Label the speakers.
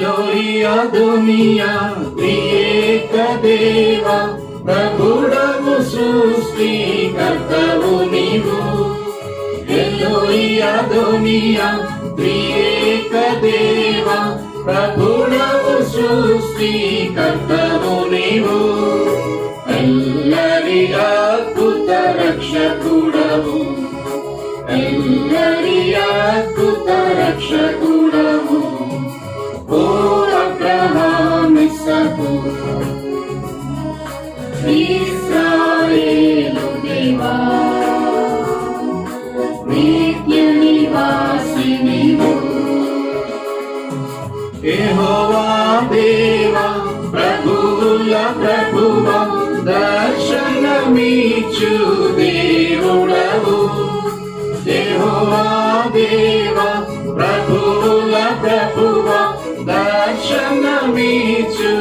Speaker 1: ఎలోయి అదోనియా త్రియేక దేవా ప్రభుడవు సృష్టికర్తవు నీవు. ఎలోయి అదోనియా త్రియేక దేవా ప్రభుడవు సృష్టికర్తవు నీవు. ఎల్లరి అద్భుత రక్షకుడవు, ఎల్లరి అద్భుత రక్షకుడవు. ఓ అబ్రహాము ఇస్సాకు ఇశ్రాయేలు దేవా, నిత్య నివాసి నీవు. యెహోవా దేవా ప్రభువుల ప్రభువా దర్శనమిచ్చు దేవుడవు. యెహోవా దేవా ప్రభువుల ప్రభువా దర్శనమిచ్చు